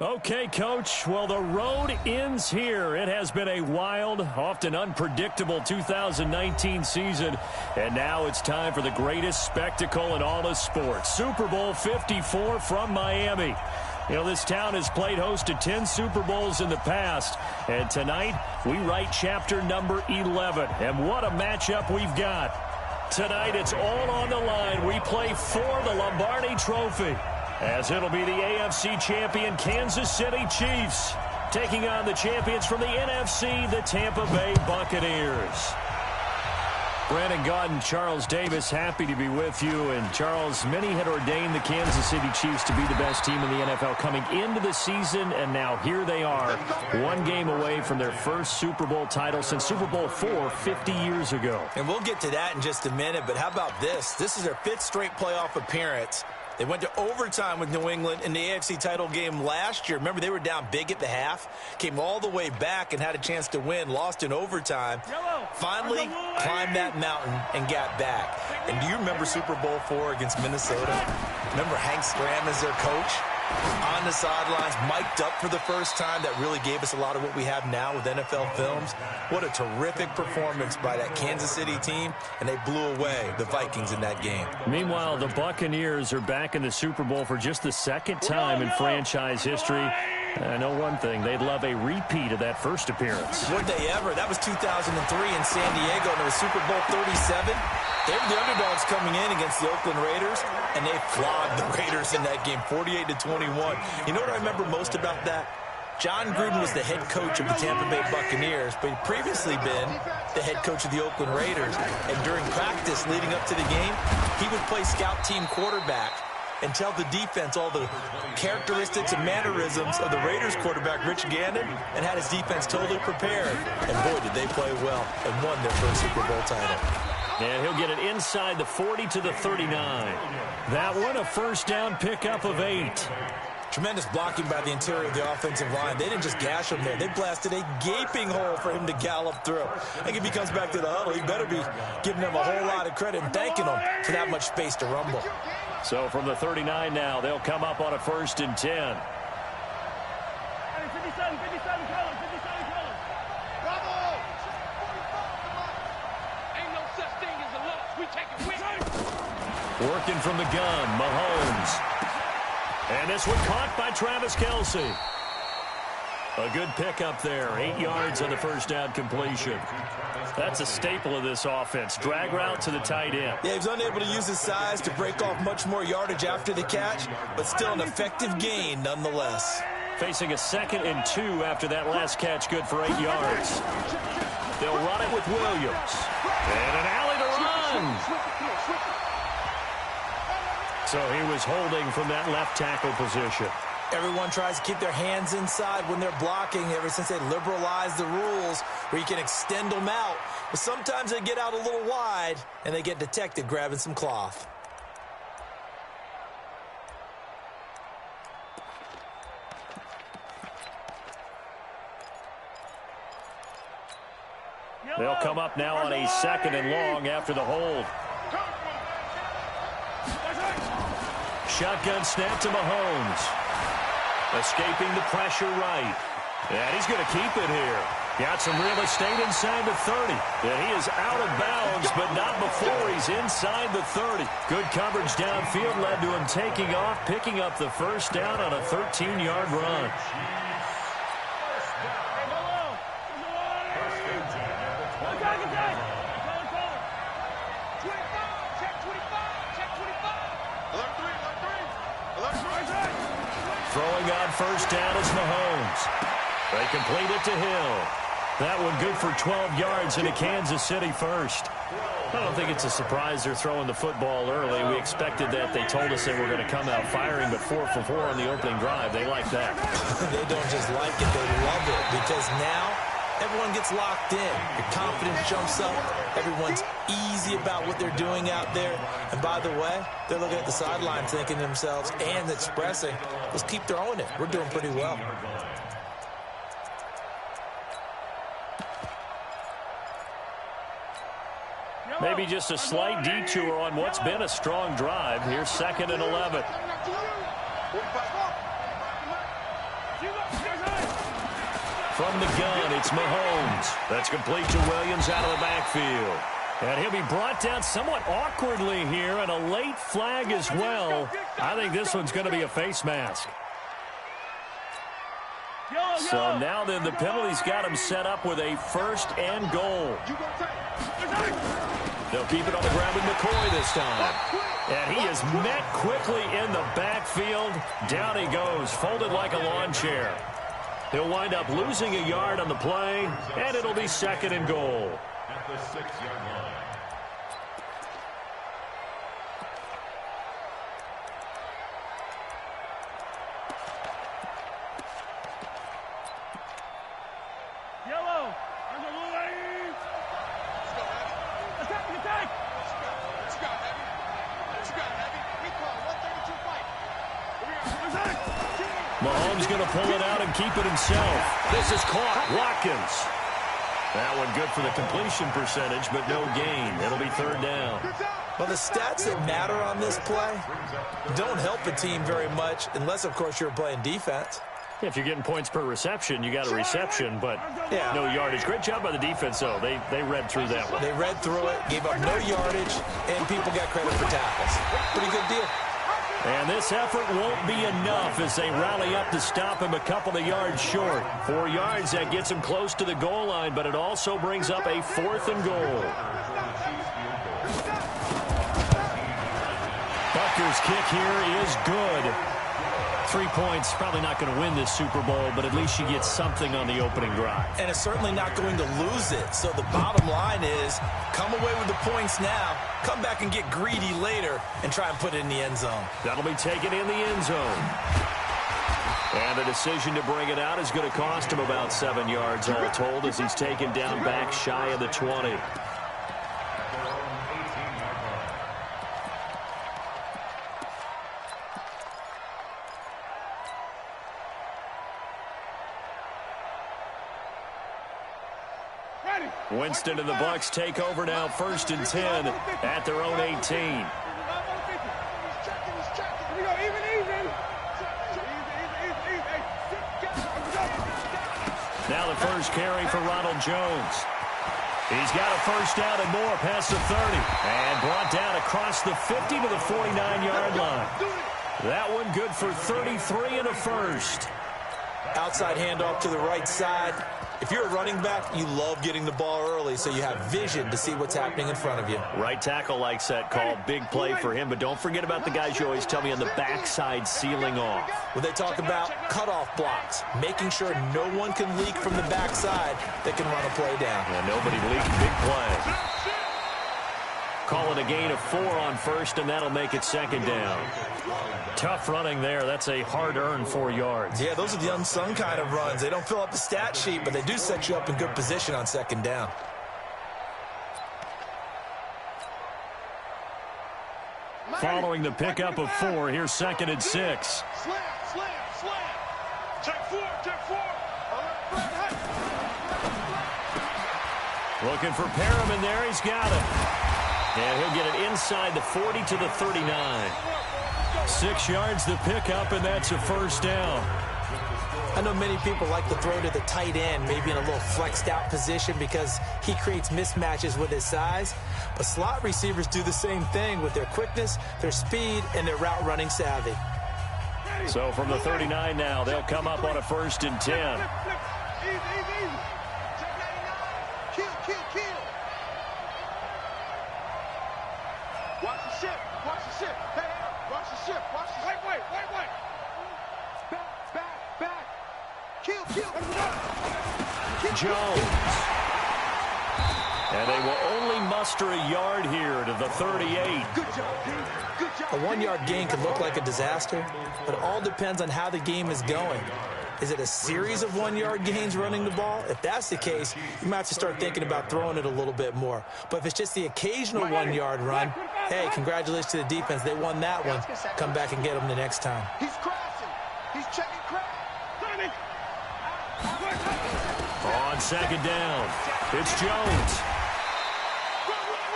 Okay, Coach. Well, the road ends here. It has been a wild, often unpredictable 2019 season. And now it's time for the greatest spectacle in all of sports. Super Bowl 54 from Miami. You know, this town has played host to 10 Super Bowls in the past. And tonight, we write chapter number 11. And what a matchup we've got. Tonight, it's all on the line. We play for the Lombardi Trophy, as it'll be the AFC champion Kansas City Chiefs taking on the champions from the NFC, the Tampa Bay Buccaneers. Brandon Gaudin, Charles Davis, happy to be with you. And Charles, many had ordained the Kansas City Chiefs to be the best team in the NFL coming into the season, and now here they are, one game away from their first Super Bowl title since Super Bowl IV 50 years ago. And we'll get to that in just a minute, but how about this? This is their 5th straight playoff appearance. They went to overtime with New England in the AFC title game last year. Remember, they were down big at the half, came all the way back and had a chance to win, lost in overtime. Finally climbed that mountain and got back. And do you remember Super Bowl IV against Minnesota? Remember Hank Stram as their coach? On the sidelines, mic'd up for the first time. That really gave us a lot of what we have now with NFL films. What a terrific performance by that Kansas City team, and they blew away the Vikings in that game. Meanwhile, the Buccaneers are back in the Super Bowl for just the second time in franchise history. I know one thing, they'd love a repeat of that first appearance. Would they ever? That was 2003 in San Diego, and it was Super Bowl 37. They were the underdogs coming in against the Oakland Raiders, and they flogged the Raiders in that game, 48-21. You know what I remember most about that? John Gruden was the head coach of the Tampa Bay Buccaneers, but he'd previously been the head coach of the Oakland Raiders. And during practice leading up to the game, he would play scout team quarterback and tell the defense all the characteristics and mannerisms of the Raiders quarterback, Rich Gannon, and had his defense totally prepared. And boy, did they play well and won their first Super Bowl title. And he'll get it inside the 40 to the 39. That one, a first down pickup of 8. Tremendous blocking by the interior of the offensive line. They didn't just gash him there. They blasted a gaping hole for him to gallop through. I think if he comes back to the huddle, he better be giving them a whole lot of credit and thanking them for that much space to rumble. So from the 39 now, they'll come up on a 1st and 10. Working from the gun, Mahomes. And this one caught by Travis Kelce. A good pickup there. 8 yards on the first down completion. That's a staple of this offense. Drag route to the tight end. Yeah, he was unable to use his size to break off much more yardage after the catch, but still an effective gain nonetheless. Facing a 2nd and 2 after that last catch, good for 8 yards. They'll run it with Williams. And an alley to run. So he was holding from that left tackle position. Everyone tries to keep their hands inside when they're blocking ever since they liberalized the rules where you can extend them out. But sometimes they get out a little wide and they get detected grabbing some cloth. They'll come up now on a 2nd and long after the hold. Shotgun snap to Mahomes. Escaping the pressure right. And he's going to keep it here. Got some real estate inside the 30. And he is out of bounds, but not before he's inside the 30. Good coverage downfield led to him taking off, picking up the first down on a 13-yard run. Throwing on first down is Mahomes. They complete it to Hill. That one good for 12 yards into Kansas City first. I don't think it's a surprise they're throwing the football early. We expected that. They told us they were going to come out firing, but 4 for 4 on the opening drive. They like that. They don't just like it, they love it, because now everyone gets locked in. Your confidence jumps up. Everyone's easy about what they're doing out there. And by the way, they're looking at the sideline thinking to themselves and expressing, let's keep throwing it. We're doing pretty well. Maybe just a slight detour on what's been a strong drive. Here's 2nd and 11. from the gun. It's Mahomes. That's complete to Williams out of the backfield. And he'll be brought down somewhat awkwardly here, and a late flag as well. I think this one's going to be a face mask. So now then, the penalty's got him set up with a 1st and goal. They'll keep it on the ground with McCoy this time. And he is met quickly in the backfield. Down he goes, folded like a lawn chair. He'll wind up losing a yard on the play, and it'll be 2nd and goal. At the 6-yard line. Mahomes going to pull it out and keep it himself. This is caught. Watkins. That one good for the completion percentage, but no gain. It'll be 3rd down. Well, the stats that matter on this play don't help a team very much, unless, of course, you're playing defense. If you're getting points per reception, you got a reception, but no yardage. Great job by the defense, though. They read through that one. They read through it, gave up no yardage, and people got credit for tackles. Pretty good deal. And this effort won't be enough as they rally up to stop him a couple of yards short. 4 yards, that gets him close to the goal line, but it also brings up a 4th and goal. Butker's kick here is good. 3 points, probably not going to win this Super Bowl, but at least you get something on the opening drive. And it's certainly not going to lose it. So the bottom line is, come away with the points now, come back and get greedy later, and try and put it in the end zone. That'll be taken in the end zone. And the decision to bring it out is going to cost him about 7 yards all told as he's taken down back shy of the 20. Winston and the Bucs take over now, 1st and 10 at their own 18. Now the first carry for Ronald Jones. He's got a 1st down and more past the 30. And brought down across the 50 to the 49-yard line. That one good for 33 and a 1st. Outside handoff to the right side. If you're a running back, you love getting the ball early so you have vision to see what's happening in front of you. Right tackle likes that call. Big play for him, but don't forget about the guys you always tell me on the backside sealing off. When they talk about cutoff blocks, making sure no one can leak from the backside that can run a play down. Yeah, nobody leaked. Big play. Call it a gain of 4 on 1st, and that'll make it 2nd down. Tough running there. That's a hard-earned 4 yards. Yeah, those are the unsung kind of runs. They don't fill up the stat sheet, but they do set you up in good position on 2nd down. Following the pickup of 4, here's 2nd and 6. Slam. Check 4. Looking for Perriman there. He's got it. And he'll get it inside the 40 to the 39. 6 yards the pickup, and that's a 1st down. I know many people like to throw to the tight end, maybe in a little flexed out position because he creates mismatches with his size. But slot receivers do the same thing with their quickness, their speed, and their route running savvy. So from the 39 now, they'll come up on a 1st and 10. Jones. And they will only muster a yard here to the 38. A 1-yard gain could look like a disaster, but it all depends on how the game is going. Is it a series of 1-yard gains running the ball? If that's the case, you might have to start thinking about throwing it a little bit more. But if it's just the occasional 1-yard run, hey, congratulations to the defense. They won that one. Come back and get them the next time. He's crashing. He's checking crash. On 2nd down, it's Jones.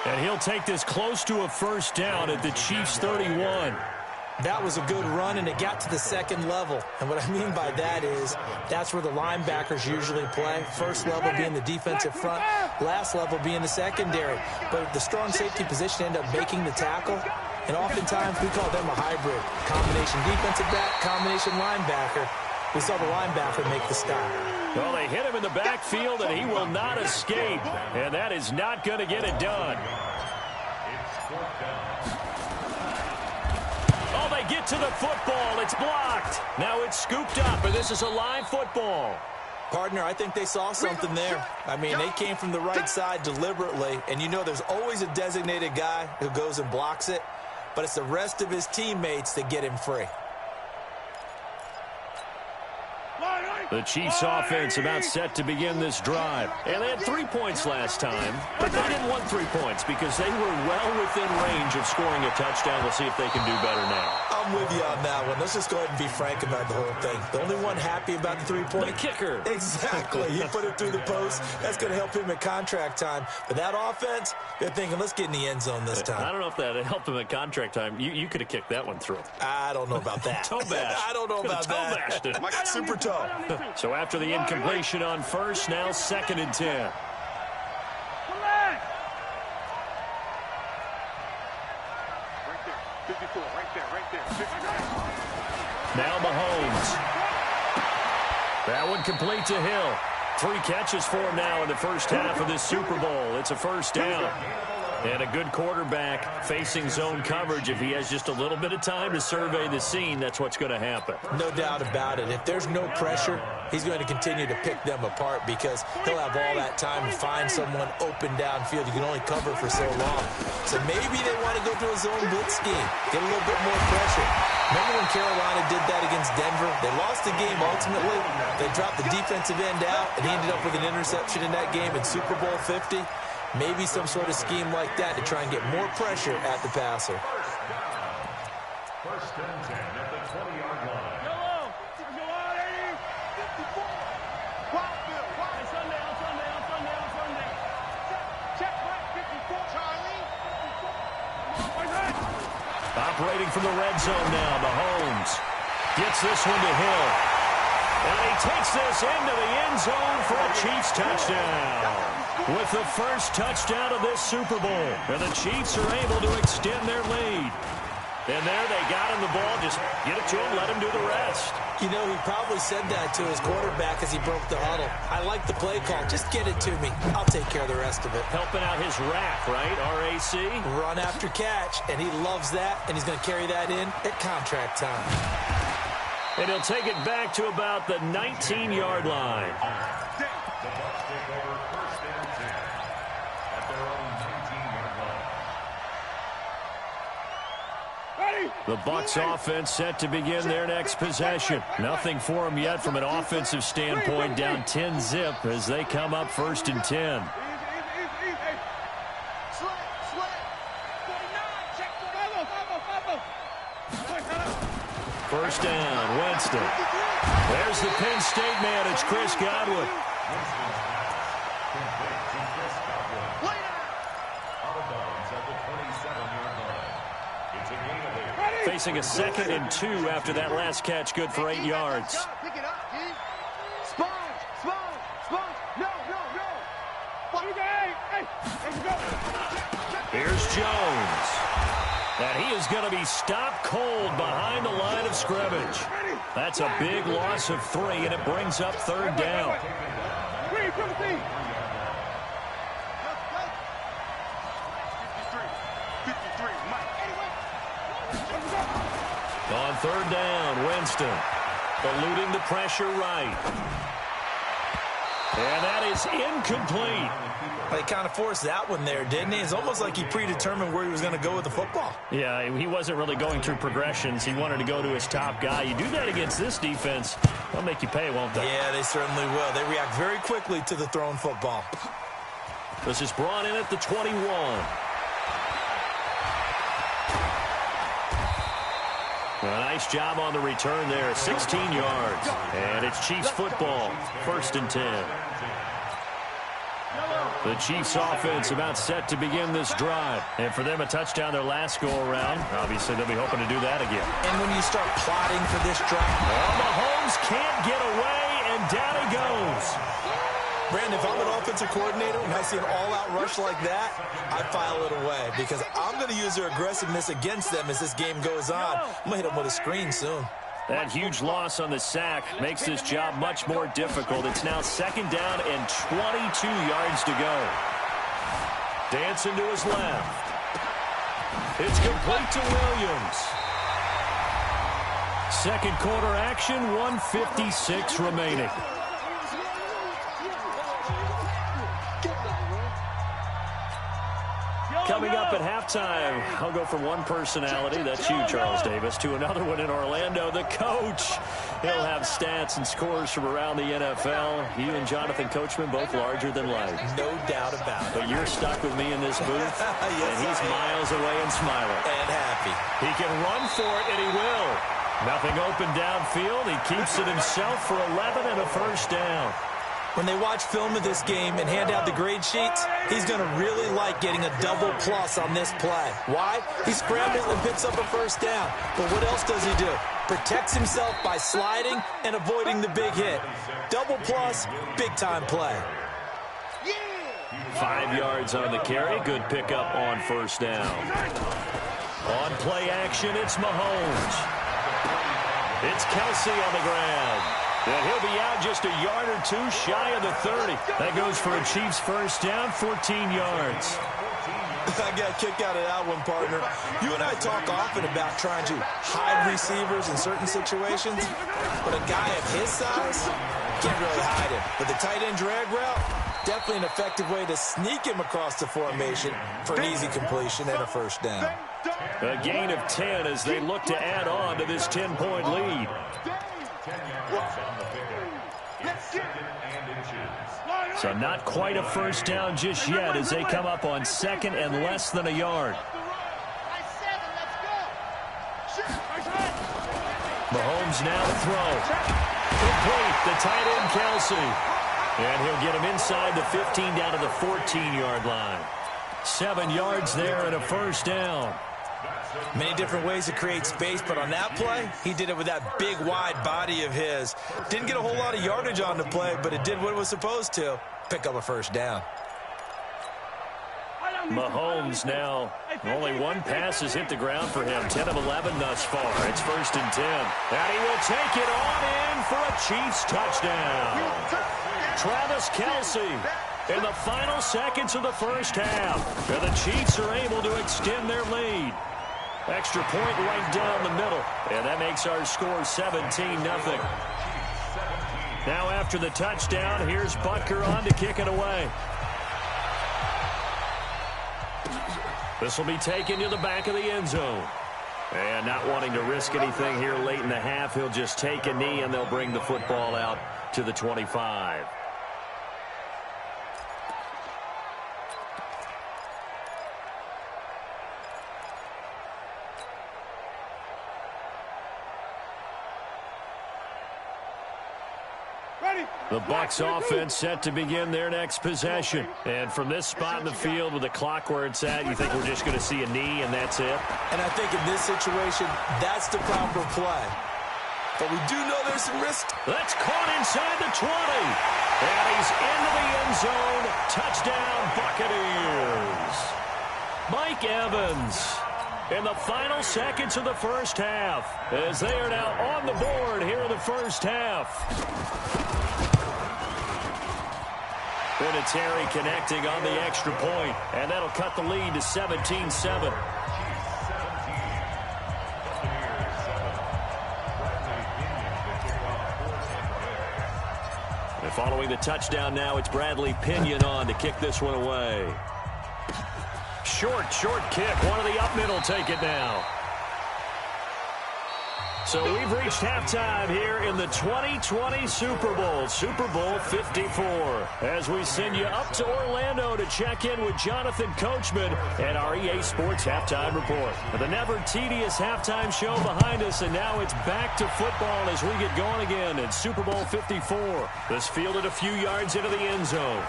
And he'll take this close to a 1st down at the Chiefs' 31. That was a good run, and it got to the second level. And what I mean by that is that's where the linebackers usually play. First level being the defensive front, last level being the secondary. But the strong safety position ended up making the tackle, and oftentimes we call them a hybrid. Combination defensive back, combination linebacker. We saw the linebacker make the stop. Well, they hit him in the backfield, and he will not escape. And that is not going to get it done. Oh, they get to the football. It's blocked. Now it's scooped up, and this is a live football. Partner, I think they saw something there. I mean, they came from the right side deliberately, and you know there's always a designated guy who goes and blocks it, but it's the rest of his teammates that get him free. The Chiefs offense about set to begin this drive. And they had 3 points last time, but they didn't want 3 points because they were well within range of scoring a touchdown. We'll see if they can do better now. I'm with you on that one. Let's just go ahead and be frank about the whole thing. The only one happy about the 3-point. The kicker. Exactly. He put it through the post. That's going to help him at contract time. But that offense, they're thinking, let's get in the end zone this time. I don't know if that helped him at contract time. You could have kicked that one through. I don't know about that. Toe bash. I don't know about that. Toe bashed it. Super toe. So after the incompletion on first, now 2nd and 10. Now Mahomes. That one complete to Hill. 3 catches for him now in the first half of this Super Bowl. It's a first down. And a good quarterback facing zone coverage. If he has just a little bit of time to survey the scene, that's what's going to happen. No doubt about it. If there's no pressure, he's going to continue to pick them apart because he'll have all that time to find someone open downfield. You can only cover for so long. So maybe they want to go to a zone blitz scheme, get a little bit more pressure. Remember when Carolina did that against Denver? They lost the game ultimately. They dropped the defensive end out, and he ended up with an interception in that game in Super Bowl 50. Maybe some sort of scheme like that to try and get more pressure at the passer. First and 10 at the 20-yard line. Operating from the red zone now, Mahomes gets this one to Hill. And he takes this into the end zone for a Chiefs touchdown. With the first touchdown of this Super Bowl. And the Chiefs are able to extend their lead. And there they got him the ball. Just get it to him, let him do the rest. You know, he probably said that to his quarterback as he broke the huddle. I like the play call. Just get it to me. I'll take care of the rest of it. Helping out his RAC, right? R-A-C? Run after catch. And he loves that. And he's going to carry that in at contract time. And he'll take it back to about the 19-yard line. The Bucs take over first and 10 at their own 19-yard line. The Bucs offense set to begin their next possession. Nothing for them yet from an offensive standpoint. Down 10-zip as they come up first and 10. First down, Winston. There's the Penn State man. It's Chris Godwin. Facing a 2nd and 2 after that last catch. Good for 8 yards. Pick it up, G. Sponge. No. Here's Jones. And he is going to be stopped cold behind the line of scrimmage. That's a big loss of 3, and it brings up 3rd down. On 3rd down, Winston eluding the pressure right. And that is incomplete. He kind of forced that one there, didn't he? It's almost like he predetermined where he was going to go with the football. Yeah, he wasn't really going through progressions. He wanted to go to his top guy. You do that against this defense, they'll make you pay, won't they? Yeah, they certainly will. They react very quickly to the thrown football. This is brought in at the 21. A nice job on the return there, 16 yards. And it's Chiefs football, 1st and 10. The Chiefs offense about set to begin this drive. And for them, a touchdown their last go-around. Obviously, they'll be hoping to do that again. And when you start plotting for this drive, well, Mahomes can't get away, and down he goes. Brandon, if I'm an offensive coordinator and I see an all-out rush like that, I file it away because I'm going to use their aggressiveness against them as this game goes on. I'm going to hit them with a screen soon. That huge loss on the sack makes this job much more difficult. It's now 2nd down and 22 yards to go. Dancing to his left. It's complete to Williams. Second quarter action, 1:56 remaining. Coming up at halftime, I'll go from one personality, that's you, Charles Davis, to another one in Orlando, the coach. He'll have stats and scores from around the NFL. You and Jonathan Coachman, both larger than life. No doubt about it. But you're stuck with me in this booth, yes, and he's miles away and smiling. And happy. He can run for it, and he will. Nothing open downfield. He keeps it himself for 11 and a first down. When they watch film of this game and hand out the grade sheets, he's going to really like getting a double plus on this play. Why? He scrambles and picks up a first down. But what else does he do? Protects himself by sliding and avoiding the big hit. Double plus, big-time play. 5 yards on the carry. Good pickup on first down. On play action, it's Mahomes. It's Kelsey on the ground. And he'll be out just a yard or two shy of the 30. That goes for a Chiefs first down, 14 yards. I got a kick out of that one, partner. You and I talk often about trying to hide receivers in certain situations, but a guy of his size can't really hide him. But the tight end drag route, definitely an effective way to sneak him across the formation for an easy completion and a first down. A gain of 10 as they look to add on to this 10-point lead. So not quite a first down just yet as they come up on 2nd and less than a yard. Mahomes now to throw. Complete, the tight end Kelsey. And he'll get him inside the 15 down to the 14-yard line. 7 yards there and a first down. Many different ways to create space, but on that play, he did it with that big, wide body of his. Didn't get a whole lot of yardage on the play, but it did what it was supposed to. Pick up a first down. Mahomes now, only one pass has hit the ground for him. 10 of 11 thus far. It's 1st and 10. And he will take it on in for a Chiefs touchdown. Travis Kelsey in the final seconds of the first half. And the Chiefs are able to extend their lead. Extra point right down the middle. And that makes our score 17-0. Now after the touchdown, here's Butker on to kick it away. This will be taken to the back of the end zone. And not wanting to risk anything here late in the half, he'll just take a knee and they'll bring the football out to the 25. The Bucs offense set to begin their next possession. And from this spot in the field with the clock where it's at, you think we're just going to see a knee and that's it? And I think in this situation, that's the proper play. But we do know there's some risk. That's caught inside the 20. And he's into the end zone. Touchdown, Buccaneers. Mike Evans in the final seconds of the first half as they are now on the board here in the first half. Vinatieri connecting on the extra point, and that'll cut the lead to 17-7. And following the touchdown now, it's Bradley Pinion on to kick this one away. Short kick. One of the up middle take it now. So we've reached halftime here in the 2020 Super Bowl, Super Bowl 54. As we send you up to Orlando to check in with Jonathan Coachman and our EA Sports Halftime Report. The never tedious halftime show behind us, and now it's back to football as we get going again in Super Bowl 54. This fielded a few yards into the end zone.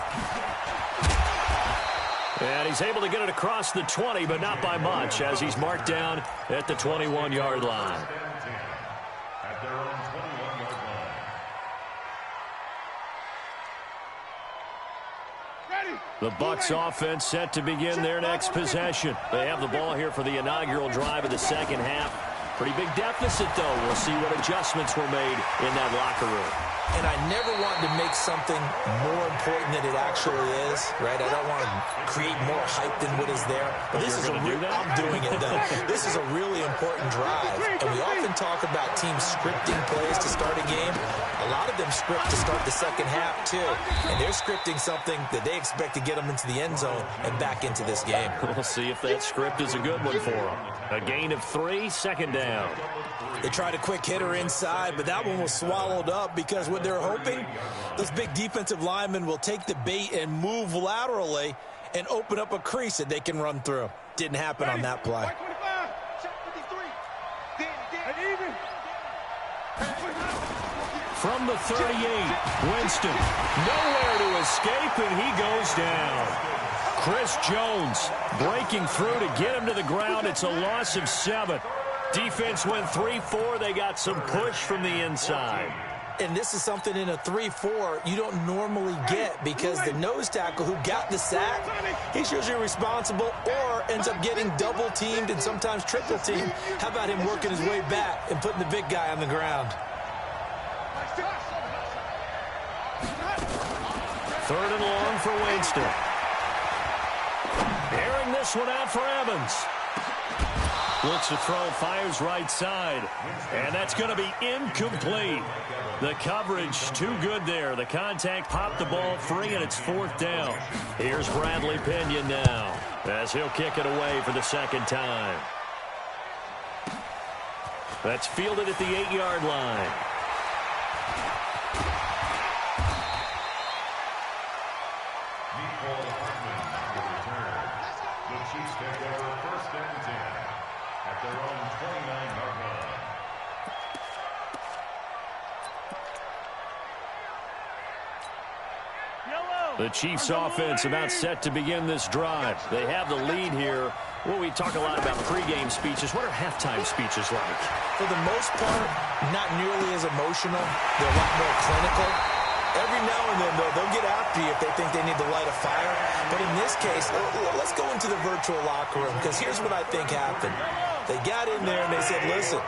And he's able to get it across the 20, but not by much, as he's marked down at the 21-yard line. At their own 21-yard line. The Bucs offense set to begin their next possession. They have the ball here for the inaugural drive of the second half. Pretty big deficit, though. We'll see what adjustments were made in that locker room. And I never want to make something more important than it actually is, right? I don't want to create more hype than what is there. But this is I'm doing it, though. This is a really important drive. And we often talk about teams scripting plays to start a game. A lot of them script to start the second half, too. And they're scripting something that they expect to get them into the end zone and back into this game. We'll see if that script is a good one for them. A gain of 3, second down. They tried a quick hitter inside, but that one was swallowed up because what they're hoping, those big defensive linemen will take the bait and move laterally and open up a crease that they can run through. Didn't happen on that play. From the 38, Winston, nowhere to escape, and he goes down. Chris Jones breaking through to get him to the ground. It's a loss of 7. Defense went 3-4. They got some push from the inside. And this is something in a 3-4 you don't normally get because the nose tackle who got the sack, he's usually responsible or ends up getting double-teamed and sometimes triple-teamed. How about him working his way back and putting the big guy on the ground? 3rd and long for Winston. Airing this one out for Evans. Looks to throw, fires right side. And that's going to be incomplete. The coverage too good there. The contact popped the ball free, and it's 4th down. Here's Bradley Pinion now as he'll kick it away for the second time. That's fielded at the 8-yard line. The Chiefs take over 1st and 10 at their own 29-yard line. The Chiefs offense about set to begin this drive. They have the lead here. Well, we talk a lot about pregame speeches. What are halftime speeches like? For the most part, not nearly as emotional. They're a lot more clinical. Every now and then, though, they'll get after you if they think they need to light a fire. But in this case, let's go into the virtual locker room, because here's what I think happened. They got in there and they said, listen,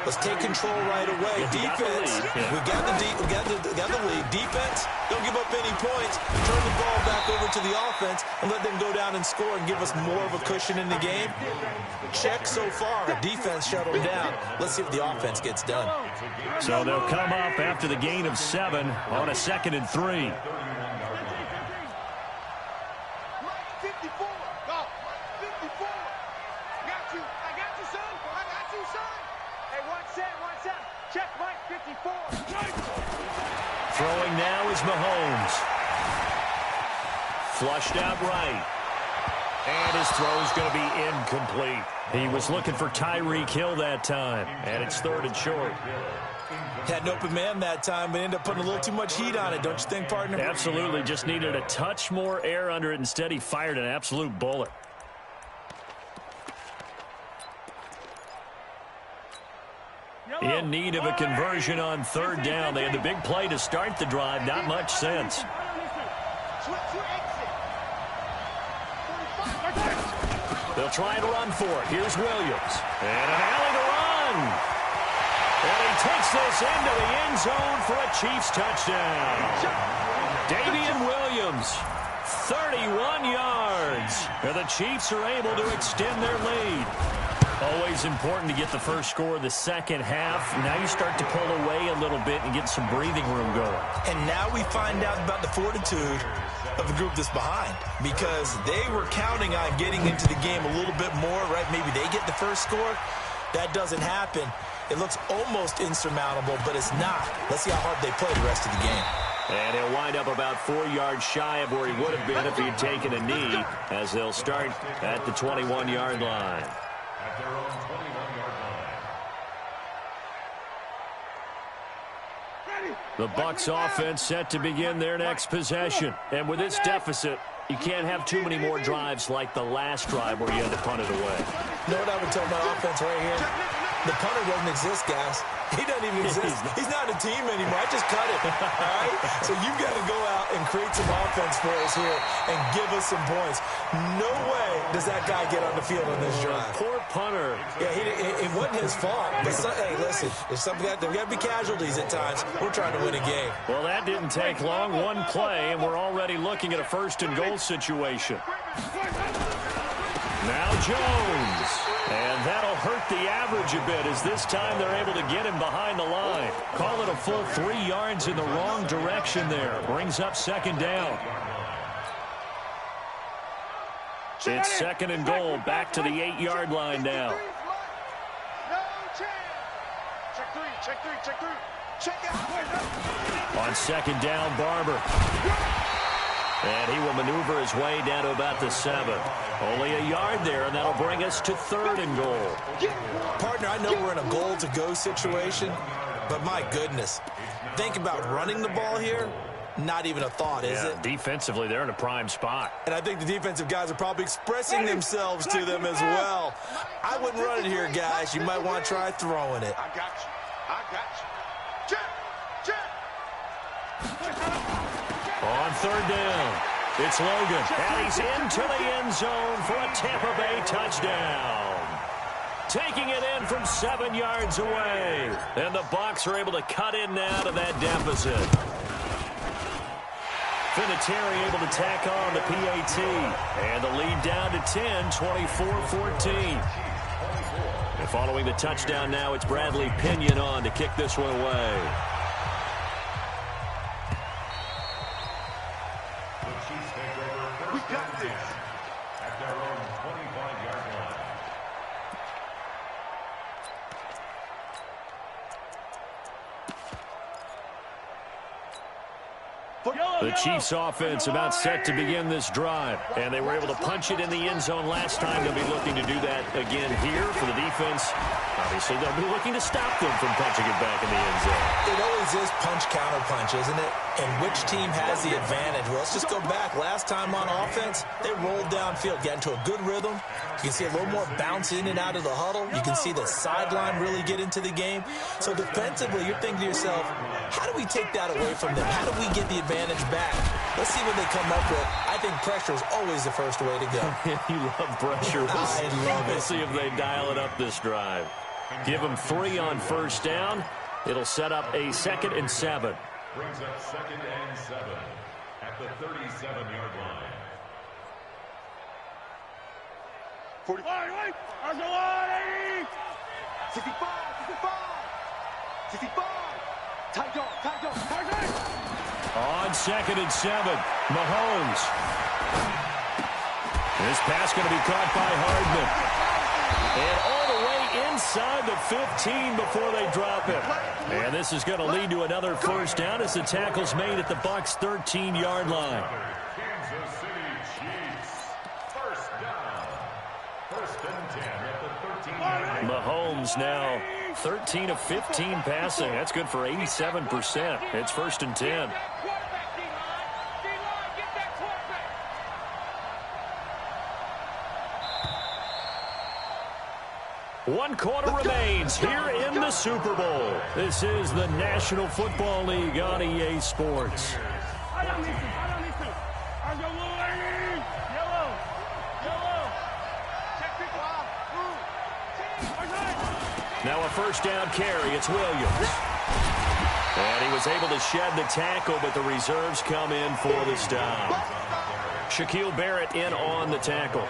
let's take control right away. Defense, we got the lead. Defense, don't give up any points. Turn the ball back over to the offense and let them go down and score and give us more of a cushion in the game. Check so far. Defense shut them down. Let's see if the offense gets done. So they'll come up after the gain of 7 on a 2nd and 3. Throwing now is Mahomes. Flushed out right. And his throw's going to be incomplete. He was looking for Tyreek Hill that time. And it's 3rd and short. Had an open man that time, but ended up putting a little too much heat on it, don't you think, partner? Absolutely. Just needed a touch more air under it. Instead, he fired an absolute bullet. In need of a conversion on 3rd down. They had the big play to start the drive. Not much sense. They'll try and run for it. Here's Williams. And an alley to run. And he takes this into the end zone for a Chiefs touchdown. Damian Williams, 31 yards. And the Chiefs are able to extend their lead. Always important to get the first score of the second half. Now you start to pull away a little bit and get some breathing room going. And now we find out about the fortitude of the group that's behind, because they were counting on getting into the game a little bit more, right? Maybe they get the first score. That doesn't happen. It looks almost insurmountable, but it's not. Let's see how hard they play the rest of the game. And he'll wind up about 4 yards shy of where he would have been if he'd taken a knee, as they'll start at the 21-yard line. At their own 21-yard line. The Bucs offense set to begin their next possession. And with this deficit, You can't have too many more drives like the last drive where you had to punt it away. You know what I would tell my offense right here? The punter doesn't exist, guys. He doesn't even exist. He's not a team anymore. I just cut it, all right? So you've got to go out and create some offense for us here and give us some points. No way does that guy get on the field on this drive. Poor punter. Yeah, it wasn't his fault. But hey, listen, there's got to be casualties at times. We're trying to win a game. Well, that didn't take long. One play, and we're already looking at a first-and-goal situation. Now Jones. And that'll hurt the average a bit as this time they're able to get him behind the line. Call it a full 3 yards in the wrong direction there. Brings up second down. It's second and goal. Back to the 8-yard line now. No chance. Check three, check three, check three. Check out. On second down, Barber. And he will maneuver his way down to about the 7. Only a yard there, and that'll bring us to third and goal. Partner, I know we're in a goal-to-go situation, but my goodness. Think about running the ball here. Not even a thought, is it? Defensively, they're in a prime spot. And I think the defensive guys are probably expressing themselves to them as well. I wouldn't run it here, guys. You might want to try throwing it. I got you. I got you. Check. On third down, it's Logan. And he's into the end zone for a Tampa Bay touchdown. Taking it in from 7 yards away. And the Bucs are able to cut in now to that deficit. Vinatieri able to tack on the PAT. And the lead down to 10, 24-14. And following the touchdown now, it's Bradley Pinion on to kick this one away. We got this. At their own 25-yard line. The Chiefs offense about set to begin this drive. And they were able to punch it in the end zone last time. They'll be looking to do that again here for the defense. Obviously, they'll be looking to stop them from punching it back in the end zone. It always is punch-counter-punch, isn't it? And which team has the advantage? Well, let's just go back. Last time on offense, they rolled downfield, got into a good rhythm. You can see a little more bounce in and out of the huddle. You can see the sideline really get into the game. So defensively, you're thinking to yourself, how do we take that away from them? How do we get the advantage back? Let's see what they come up with. I think pressure is always the first way to go. You love pressure. I love it. We'll see if they dial it up this drive. Give them 3 on first down. It'll set up a 2nd and 7. Brings up 2nd and 7 at the 37-yard line. 45. 65. 65. Tight dog. On 2nd and 7, Mahomes. This pass going to be caught by Hardman. And all the way inside the 15 before they drop him. And this is going to lead to another first down as the tackle's made at the Bucs' 13-yard line. Kansas City Chiefs. First down. 1st and 10 at the 13-yard line. Mahomes now 13 of 15 passing. That's good for 87%. It's 1st and 10. One quarter remains here in the Super Bowl. This is the National Football League on EA Sports. Now a first down carry. It's Williams. And he was able to shed the tackle, but the reserves come in for the stop. Shaquille Barrett in on the tackle.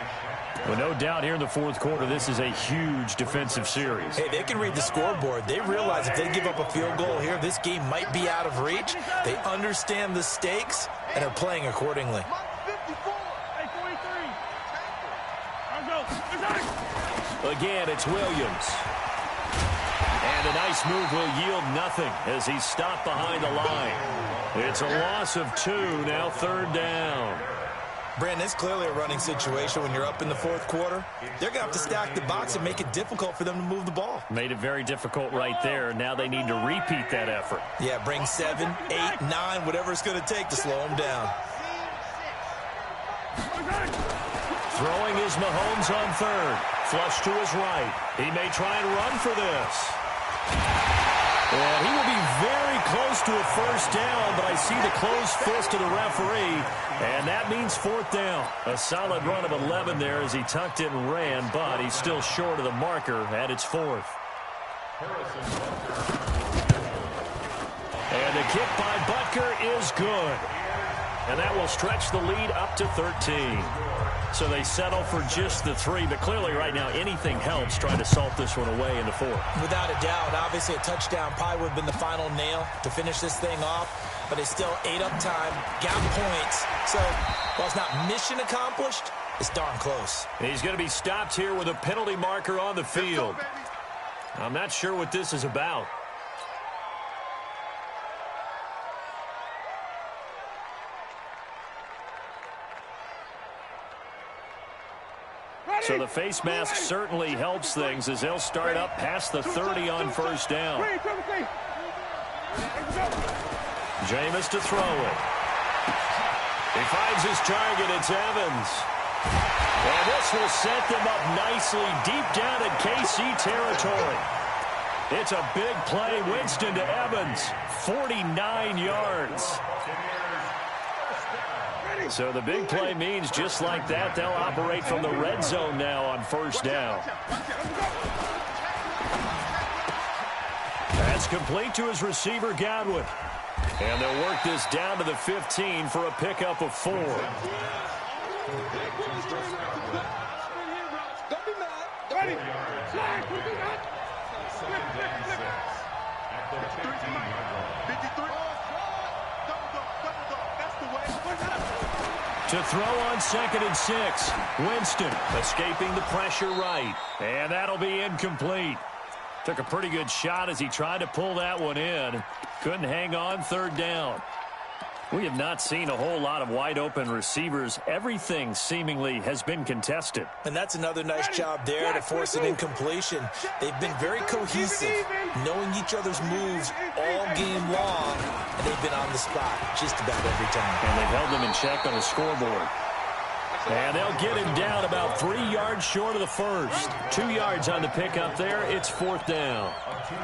Well, no doubt here in the fourth quarter, this is a huge defensive series. Hey, they can read the scoreboard. They realize if they give up a field goal here, this game might be out of reach. They understand the stakes and are playing accordingly. Again, it's Williams. And a nice move will yield nothing as he's stopped behind the line. It's a loss of 2, now 3rd down. Brandon, it's clearly a running situation when you're up in the fourth quarter. They're going to have to stack the box and make it difficult for them to move the ball. Made it very difficult right there. Now they need to repeat that effort. Yeah, bring 7, 8, 9, whatever it's going to take to slow them down. Throwing is Mahomes on third. Flush to his right. He may try and run for this. And he will be very close to a first down, but I see the closed fist of the referee, and that means fourth down. A solid run of 11 there as he tucked it and ran, but he's still short of the marker at its fourth. And the kick by Butker is good. And that will stretch the lead up to 13. So they settle for just the 3, but clearly right now anything helps trying to salt this one away in the 4th. Without a doubt, obviously a touchdown probably would have been the final nail to finish this thing off, but it's still ate up time, got points. So while it's not mission accomplished, it's darn close. He's going to be stopped here with a penalty marker on the field. I'm not sure what this is about. So the face mask certainly helps things as they'll start up past the 30 on first down. Jameis to throw it. He finds his target. It's Evans. And this will set them up nicely deep down in KC territory. It's a big play. Winston to Evans. 49 yards. So the big play means just like that, they'll operate from the red zone now on first down. That's complete to his receiver, Godwin. And they'll work this down to the 15 for a pickup of 4. To throw on 2nd and 6. Winston escaping the pressure right. And that'll be incomplete. Took a pretty good shot as he tried to pull that one in. Couldn't hang on 3rd down. We have not seen a whole lot of wide open receivers. Everything seemingly has been contested. And that's another nice job there to force an incompletion. They've been very cohesive, knowing each other's moves all game long, and they've been on the spot just about every time. And they've held them in check on the scoreboard. And they'll get him down about 3 yards short of the first. 2 yards on the pickup there. It's 4th down.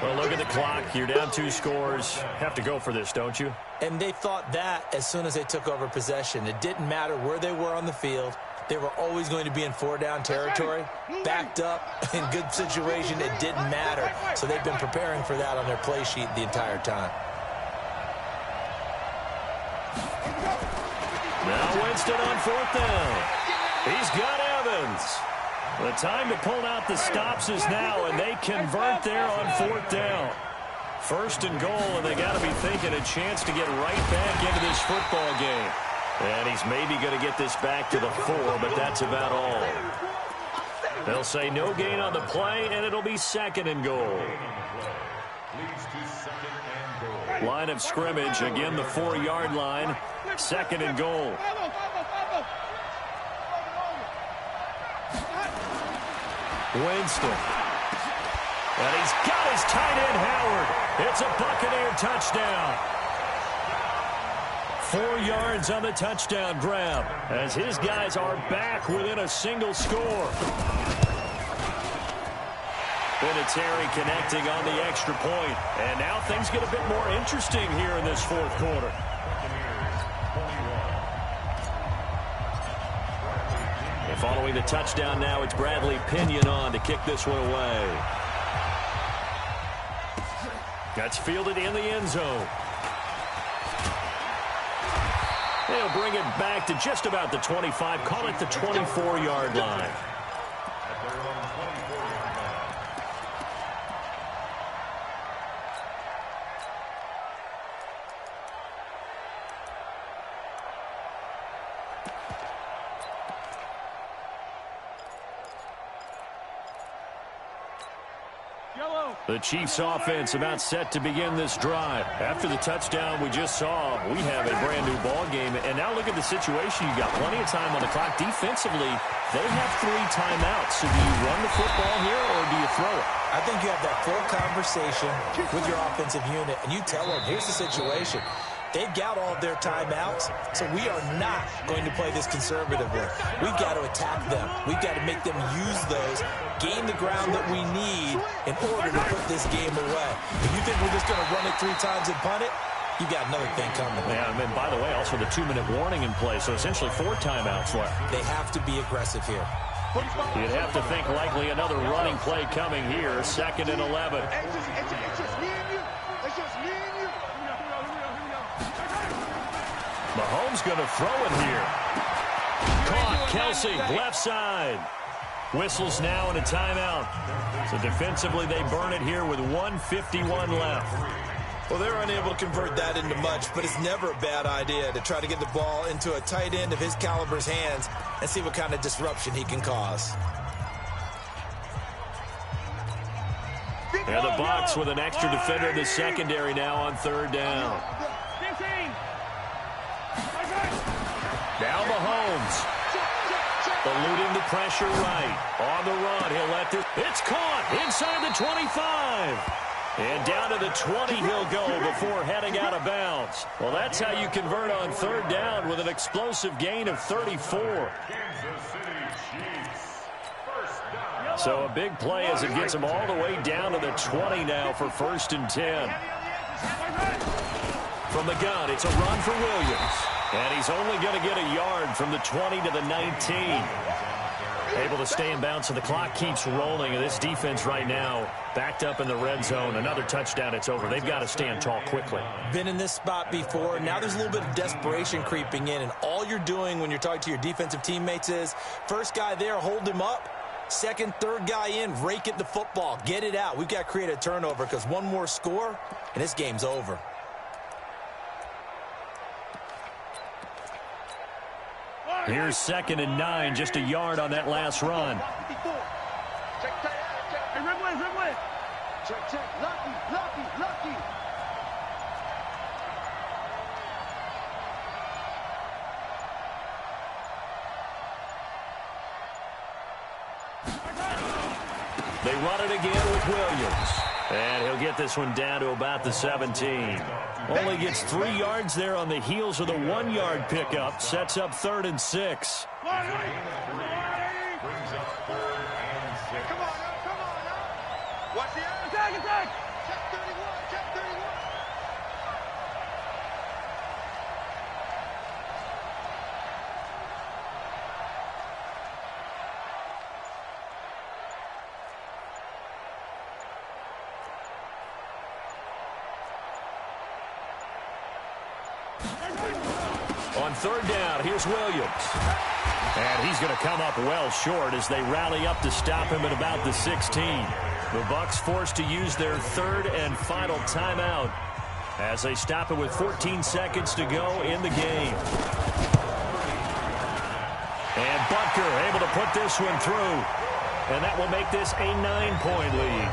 Well, look at the clock. You're down 2 scores. Have to go for this, don't you? And they thought that as soon as they took over possession. It didn't matter where they were on the field. They were always going to be in 4-down territory. Backed up, in good situation, it didn't matter. So they've been preparing for that on their play sheet the entire time. Now Winston on 4th down. He's got Evans. The time to pull out the stops is now, and they convert there on 4th down. 1st and goal, and they got to be thinking a chance to get right back into this football game. And he's maybe going to get this back to the 4, but that's about all. They'll say no gain on the play, and it'll be 2nd and goal. Line of scrimmage, again the 4-yard line. 2nd and goal. Winston. And he's got his tight end, Howard. It's a Buccaneer touchdown. 4 yards on the touchdown grab as his guys are back within a single score. Vinatieri connecting on the extra point. And now things get a bit more interesting here in this 4th quarter. And following the touchdown now, it's Bradley Pinion on to kick this one away. That's fielded in the end zone. They'll bring it back to just about the 25, call it the 24-yard line. The Chiefs offense about set to begin this drive. After the touchdown we just saw, we have a brand new ball game. And now look at the situation. You've got plenty of time on the clock. Defensively, they have 3 timeouts. So do you run the football here or do you throw it? I think you have that full conversation with your offensive unit, and you tell them, here's the situation. They've got all of their timeouts, so we are not going to play this conservatively. We've got to attack them. We've got to make them use those, gain the ground that we need in order to put this game away. If you think we're just going to run it 3 times and punt it, you've got another thing coming. Yeah, and by the way, also the 2-minute warning in play, so essentially 4 timeouts left. They have to be aggressive here. You'd have to think likely another running play coming here, 2nd and 11. It's just me and you. It's just me and you. Mahomes going to throw it here. Caught, Kelsey, left side. Whistles now and a timeout. So defensively, they burn it here with 1:51 left. Well, they're unable to convert that into much, but it's never a bad idea to try to get the ball into a tight end of his caliber's hands and see what kind of disruption he can cause. And the Bucs with an extra defender in the secondary now on 3rd down. Now Mahomes. Eluding the pressure right. On the run, he'll let this. It's caught inside the 25. And down to the 20 he'll go before heading out of bounds. Well, that's how you convert on 3rd down with an explosive gain of 34. So a big play as it gets him all the way down to the 20 now for 1st and 10. From the gun, it's a run for Williams. And he's only going to get a yard from the 20 to the 19. Able to stay in bounds, so the clock keeps rolling. And this defense right now backed up in the red zone. Another touchdown, it's over. They've got to stand tall quickly. Been in this spot before. Now there's a little bit of desperation creeping in. And all you're doing when you're talking to your defensive teammates is, first guy there, hold him up. Second, third guy in, rake it the football. Get it out. We've got to create a turnover because one more score, and this game's over. Here's 2nd and 9, just a yard on that last run. Check. Lucky. They run it again with Williams. And he'll get this one down to about the 17. Only gets 3 yards there on the heels of the 1-yard pickup. Sets up 3rd and 6. Come on now. Watch the attack. Check 31. On 3rd down, here's Williams. And he's going to come up well short as they rally up to stop him at about the 16. The Bucs forced to use their 3rd and final timeout as they stop it with 14 seconds to go in the game. And Butker able to put this one through. And that will make this a 9-point lead.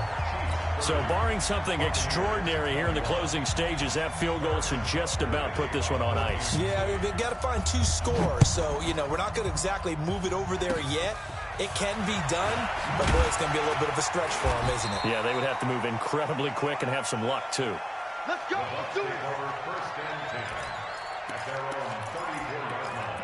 So barring something extraordinary here in the closing stages, that field goal should just about put this one on ice. Yeah, we've got to find 2 scores. So, we're not going to exactly move it over there yet. It can be done, but boy, it's going to be a little bit of a stretch for them, isn't it? Yeah, they would have to move incredibly quick and have some luck, too. Let's go. Let's do it. 1st and 10 at their own 34-yard line.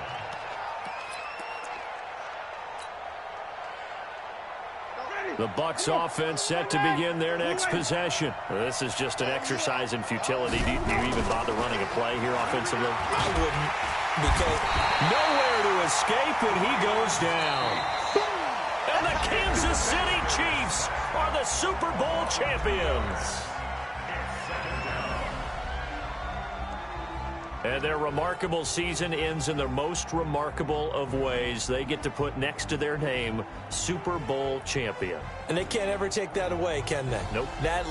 The Bucs offense set to begin their next possession. This is just an exercise in futility. Do you even bother running a play here offensively? I wouldn't, because nowhere to escape, and he goes down. And the Kansas City Chiefs are the Super Bowl champions. And their remarkable season ends in the most remarkable of ways. They get to put next to their name, Super Bowl champion. And they can't ever take that away, can they? Nope. That